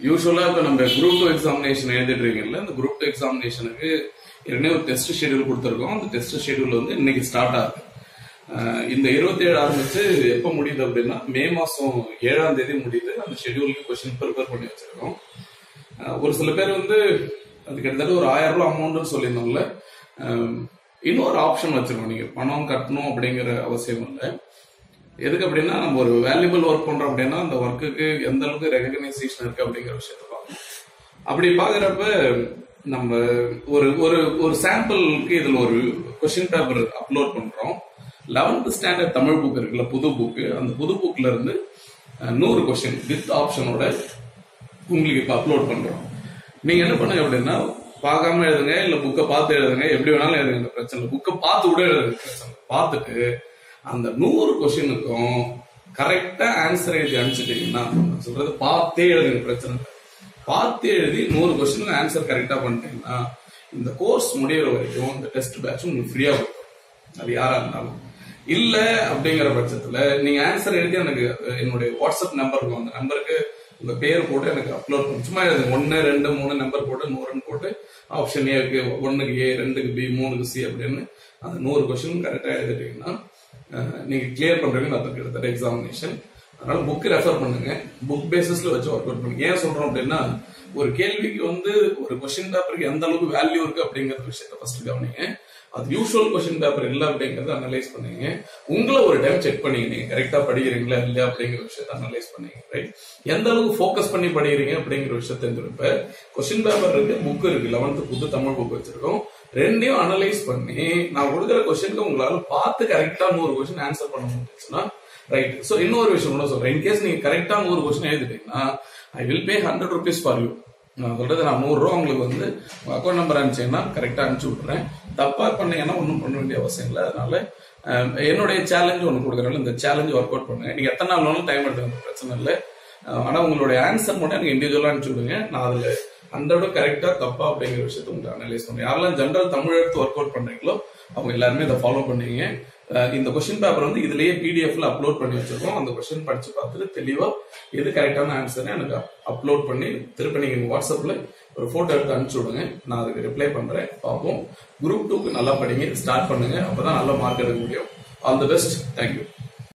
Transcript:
யூஸ்வலா இப்ப நம்ம குரூப் 2 எக்ஸாமினேஷன் எழுதிட்டு இருக்கீங்கல்ல, இந்த குரூப் 2 எக்ஸாமினேஷனுக்கு ஏற்கனவே ஒரு டெஸ்ட் ஷெட்யூல் கொடுத்துருக்கோம். அந்த டெஸ்ட் ஷெட்யூல் வந்து இன்னைக்கு ஸ்டார்ட் ஆகுது. இந்த 27 ஆரம்பிச்சு எப்ப முடியுது அப்படின்னா மே மாசம் 7ஆம் தேதி முடியுது. அந்த ஷெட்யூலுக்கு கொஸ்டின் ப்ரிப்பேர் பண்ணி வச்சிருக்கோம். ஒரு சில பேர் வந்து அது கிட்டத்தட்ட ஒரு 1000 ரூபாய் அமௌண்ட் சொல்லியிருந்தோம்ல, இன்னொரு ஆப்ஷன் வச்சிருக்கோம். நீங்க பணம் கட்டணும் அப்படிங்கிற அவசியம் இல்லை. எதுக்கு அப்படின்னா நம்ம ஒரு வேல்யூபிள் ஒர்க் பண்றோம் அப்படின்னா அந்த ஒர்க்குக்கு எந்த அளவுக்கு ரெகக்னைசேஷன் இருக்கு அப்படிங்கிற விஷயத்த பார்க்கணும். அப்படி பாக்குறப்ப நம்ம ஒரு ஒரு ஒரு சாம்பிளுக்கு இதுல ஒரு கொஸ்டின் பேப்பர் அப்லோட் பண்றோம். 11th ஸ்டாண்டர்ட் தமிழ் புக் இருக்குல்ல, புது புக்கு, அந்த புது புக்ல இருந்து 100 கொஸ்டின் வித் ஆப்ஷனோட உங்களுக்கு இப்ப அப்லோட் பண்றோம். நீங்க என்ன பண்ணுங்க அப்படின்னா பார்க்காம எழுதுங்க, இல்ல புக்கை பார்த்து எழுதுங்க, எப்படி வேணாலும் எழுதுங்க, பிரச்சனை. புக்கை பார்த்து கூட எழுதுங்க, பிரச்சனை. பார்த்துட்டு அந்த 100 கொஸ்டினுக்கும் கரெக்டா ஆன்சர் எழுதி அனுப்பிச்சிட்டீங்கன்னா, சொல்றது பார்த்தே எழுதுங்க, பிரச்சனை. பார்த்து எழுதி 100 கொஸ்டினுக்கு ஆன்சர் கரெக்டா பண்ணிட்டீங்கன்னா இந்த கோர்ஸ் முடிகிற வரைக்கும் இந்த டெஸ்ட் பேட்ச் உங்களுக்கு ஃப்ரீயா கொடுக்கும். அது யாரா இருந்தாலும். இல்ல அப்படிங்கிற பட்சத்துல நீங்க ஆன்சர் எழுதி எனக்கு என்னுடைய வாட்ஸ்அப் நம்பருக்கு, அந்த நம்பருக்கு உங்க பேர் போட்டு எனக்கு அப்லோட் பண்ணி சும்மா எழுதுங்க. 1 2 3 நம்பர் போட்டு 100 போட்டு ஆப்ஷன் ஏக்கு 1க்கு A 2க்கு B 3க்கு C அப்படின்னு அந்த 100 கொஸ்டின் கரெக்டா எழுதிட்டீங்கன்னா நீங்க கிளியர் பண்றீங்க. அது கிட்டத்தட்ட எக்ஸாமினேஷன். அதனால புக் ரெஃபர் பண்ணுங்க, புக் பேசிஸ்ல வச்சு ஒர்க் அவுட் பண்ணுங்க. ஏன் சொல்றோம் அப்படின்னா ஒரு கேள்விக்கு வந்து ஒரு கொஸ்டின் பேப்பருக்கு எந்த அளவுக்கு வேல்யூ இருக்கு அப்படிங்கிற விஷயத்த ஃபர்ஸ்ட் கவனிங்க. அது யூஸ்வல் கொஸ்டின் பேப்பர் இல்ல அப்படிங்கறத அனலைஸ் பண்ணீங்க. உங்களை ஒரு டைம் செக் பண்ணீங்க, நீங்க கரெக்டா படிக்கிறீங்களா இல்லையா அப்படிங்கிற விஷயத்த அனலைஸ் பண்ணீங்க. ரைட், எந்த அளவுக்கு ஃபோக்கஸ் பண்ணி படிக்கிறீங்க அப்படிங்கிற விஷயத்த தெரிஞ்சிருப்ப. கொஸ்டின் பேப்பர் இருக்கு, புக் இருக்கு, 11th புது தமிழ் புக் வச்சிருக்கோம். ரெண்டையும் அனலைஸ் பண்ணி நான் கொடுக்குற கொஸ்டினுக்கு உங்களால பார்த்து கரெக்டா 100 கொஸ்டின் ஆன்சர் பண்ண முடிஞ்சுன்னா ரைட். சோ இன்னொரு விஷயம் கூட சொல்றேன், இன்கேஸ் நீங்க கரெக்டா 100 கொஸ்டின் எழுதிட்டீங்கன்னா I will pay 100 rupees for you. நான் சொல்றது நான் 100 ரூபா உங்களுக்கு வந்து அக்கௌண்ட் நம்பர் அனுப்பிச்சீங்கன்னா கரெக்டா அனுப்பிச்சு விட்டுறேன். தப்பா பண்ணீங்கன்னா ஒன்றும் பண்ண வேண்டிய அவசியம் இல்லை. அதனால என்னுடைய சேலஞ்ச் ஒன்று கொடுக்குறேன், இந்த சேலஞ்ச் ஒர்க் அவுட் பண்ணுங்க. நீங்க எத்தனை நாள் வேணாலும் டைம் எடுத்துக்க, பிரச்சனை இல்லை. ஆனா உங்களுடைய ஆன்சர் மட்டும் எனக்கு இண்டிவிஜுவலா அனுப்பிச்சு விடுங்க. நான் அதுல 100 கரெக்டா தப்பா அப்படிங்கிற விஷயத்த உங்களுக்கு அனலைஸ் பண்ணுங்க. யாரெல்லாம் ஜென்ரல் தமிழ் எடுத்து ஒர்க் அவுட் பண்றீங்களோ அவங்க எல்லாருமே இதை ஃபாலோ பண்ணீங்க. இந்த கொஸ்டின் பேப்பர் வந்து இதுலயே பிடிஎஃப்ல அப்லோட் பண்ணி வச்சிருக்கோம். அந்த கொஸ்டின் படிச்சு பார்த்துட்டு தெளிவா எது கரெக்டான ஆன்சர் எனக்கு அப்லோட் பண்ணி திருப்பி நீங்க வாட்ஸ்அப்ல ஒரு போட்டோ எடுத்து அனுப்பிச்சு விடுங்க. நான் அதுக்கு ரிப்ளை பண்றேன். பார்ப்போம். குரூப் 2க்கு நல்லா படிங்க, ஸ்டார்ட் பண்ணுங்க. அப்பதான் நல்ல மார்க் எடுக்க முடியும். All the best. தேங்க்யூ.